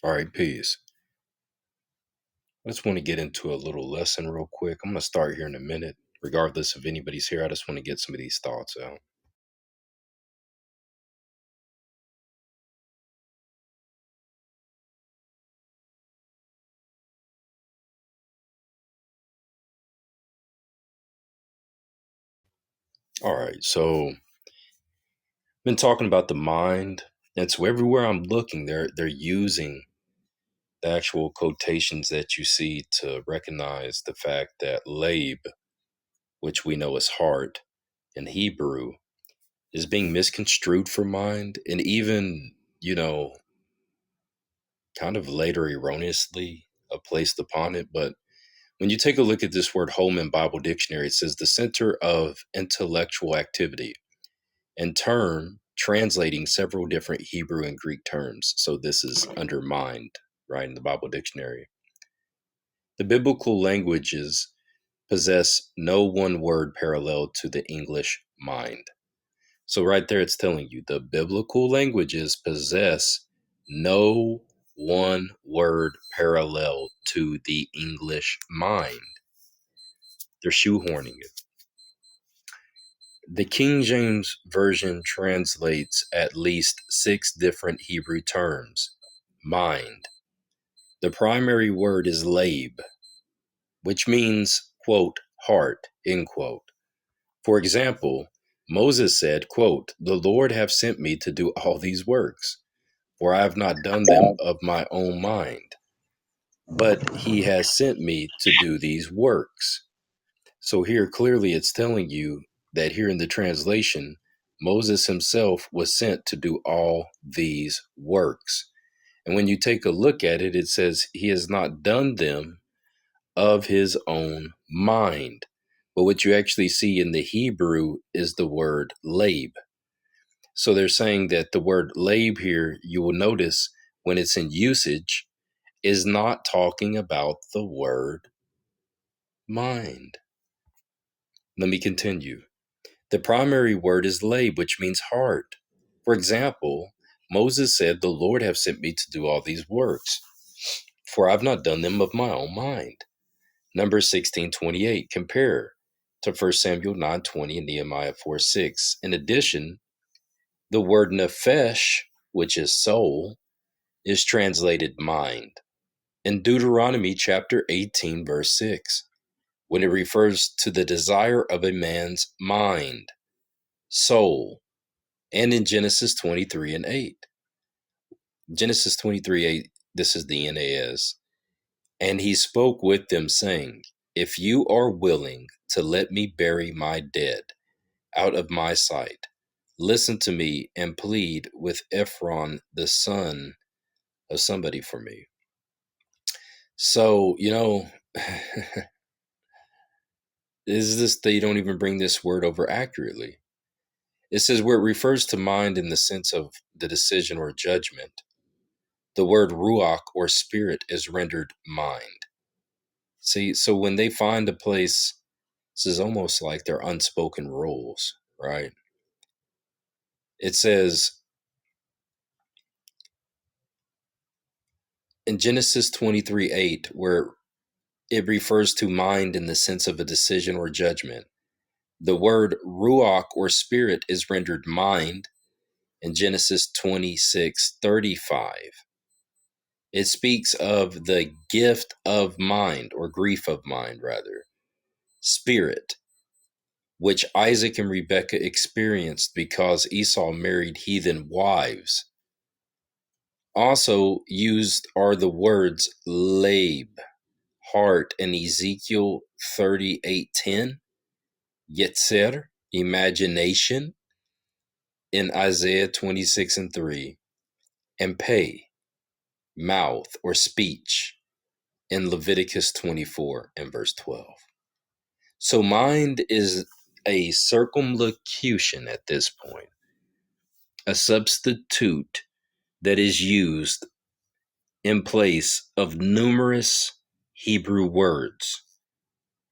All right, peace. I just want to get into a little lesson real quick. I'm going to start here in a minute. Regardless if anybody's here, I just want to get some of these thoughts out. All right, so been talking about the mind, and so everywhere I'm looking, they're using the actual quotations that you see to recognize the fact that Labe, which we know as heart in Hebrew, is being misconstrued for mind, and even kind of later erroneously placed upon it. But when you take a look at this word Holman Bible Dictionary, it says the center of intellectual activity and term translating several different Hebrew and Greek terms. So this is under mind, right, in the Bible Dictionary. The biblical languages possess no one word parallel to the English mind. So right there, it's telling you the biblical languages possess no one word parallel to the English mind. They're shoehorning it. The King James Version translates at least 6 different Hebrew terms. Mind. The primary word is Labe, which means, quote, heart, end quote. For example, Moses said, quote, the Lord have sent me to do all these works, for I have not done them of my own mind, but he has sent me to do these works. So here clearly it's telling you that here in the translation, Moses himself was sent to do all these works. And when you take a look at it, it says he has not done them of his own mind. But what you actually see in the Hebrew is the word lab. So they're saying that the word lab here, you will notice when it's in usage, is not talking about the word mind. Let me continue. The primary word is lab, which means heart. For example, Moses said, the Lord have sent me to do all these works, for I've not done them of my own mind. Numbers 16:28. Compare to 1 Samuel 9:20 and Nehemiah 4:6. In addition, the word nephesh, which is soul, is translated mind. In Deuteronomy chapter 18, verse 6, when it refers to the desire of a man's mind, soul, and in Genesis 23 and 8. Genesis 23:8, this is the NAS. And he spoke with them, saying, if you are willing to let me bury my dead out of my sight, listen to me and plead with Ephron, the son of somebody, for me. So, is this, they don't even bring this word over accurately. It says where it refers to mind in the sense of the decision or judgment, the word ruach or spirit is rendered mind. See, so when they find a place, this is almost like they're unspoken rules, right? It says in Genesis 23:8, where it refers to mind in the sense of a decision or judgment, the word ruach or spirit is rendered mind in Genesis 26:35. It speaks of the gift of mind, or grief of mind, rather, spirit, which Isaac and Rebekah experienced because Esau married heathen wives. Also used are the words lab, heart, in Ezekiel 38:10, yetzer, imagination, in Isaiah 26:3, and pei, mouth or speech, in Leviticus 24 and verse 12. So mind is a circumlocution at this point, a substitute that is used in place of numerous Hebrew words,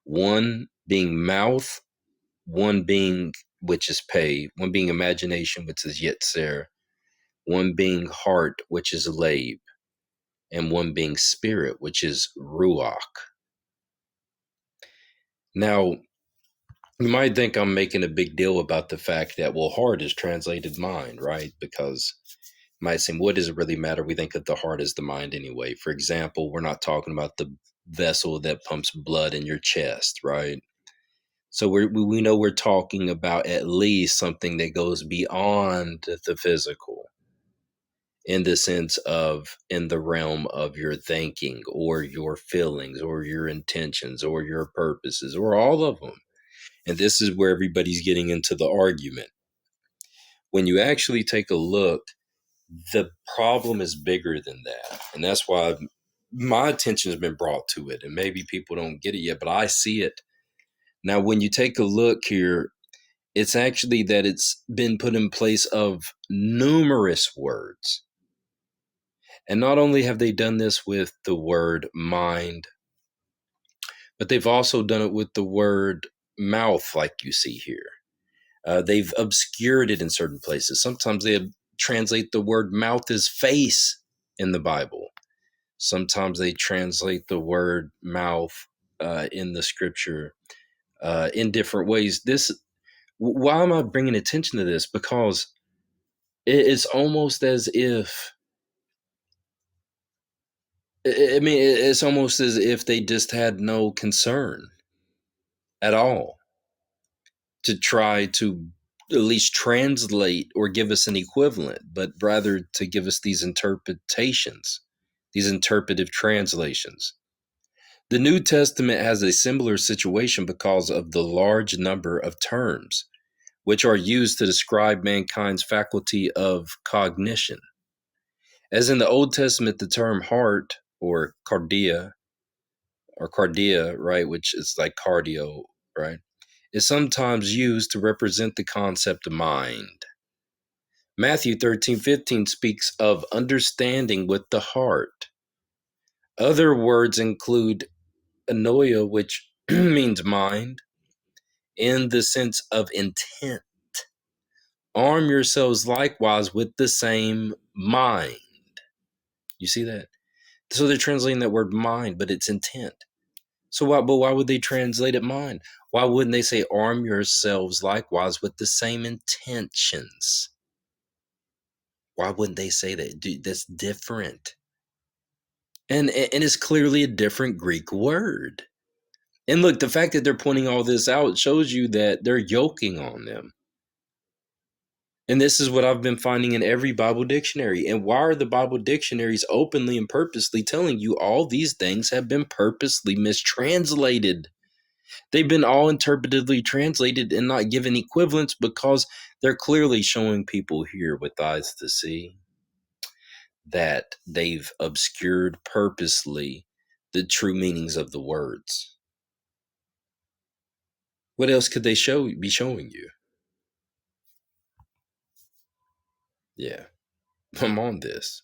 one being mouth, one being, which is pei, one being imagination, which is yetzer, one being heart, which is lab. and one being spirit, which is ruach. Now, you might think I'm making a big deal about the fact that, well, heart is translated mind, right? Because you might say, what does it really matter? We think of the heart as the mind anyway. For example, we're not talking about the vessel that pumps blood in your chest, right? So we know we're talking about at least something that goes beyond the physical, in the sense of in the realm of your thinking or your feelings or your intentions or your purposes or all of them. And this is where everybody's getting into the argument. When you actually take a look, the problem is bigger than that. And that's why my attention has been brought to it. And maybe people don't get it yet, but I see it. Now, when you take a look here, it's actually that it's been put in place of numerous words. And not only have they done this with the word mind, but they've also done it with the word mouth, like you see here. They've obscured it in certain places. Sometimes they translate the word mouth as face in the Bible. Sometimes they translate the word mouth in the scripture in different ways. Why am I bringing attention to this? Because it's almost as if, it's almost as if they just had no concern at all to try to at least translate or give us an equivalent, but rather to give us these interpretations, these interpretive translations. The New Testament has a similar situation because of the large number of terms which are used to describe mankind's faculty of cognition. As in the Old Testament, the term heart or cardia, right, which is like cardio, right, is sometimes used to represent the concept of mind. Matthew 13:15 speaks of understanding with the heart. Other words include anoia, which means mind, in the sense of intent. Arm yourselves likewise with the same mind. You see that? So they're translating that word mind, but it's intent. So why would they translate it mind? Why wouldn't they say arm yourselves likewise with the same intentions? Why wouldn't they say that? Dude, that's different. And it's clearly a different Greek word. And look, the fact that they're pointing all this out shows you that they're yoking on them. And this is what I've been finding in every Bible dictionary. And why are the Bible dictionaries openly and purposely telling you all these things have been purposely mistranslated? They've been all interpretively translated and not given equivalents because they're clearly showing people here with eyes to see that they've obscured purposely the true meanings of the words. What else could they be showing you? Yeah, I'm on this.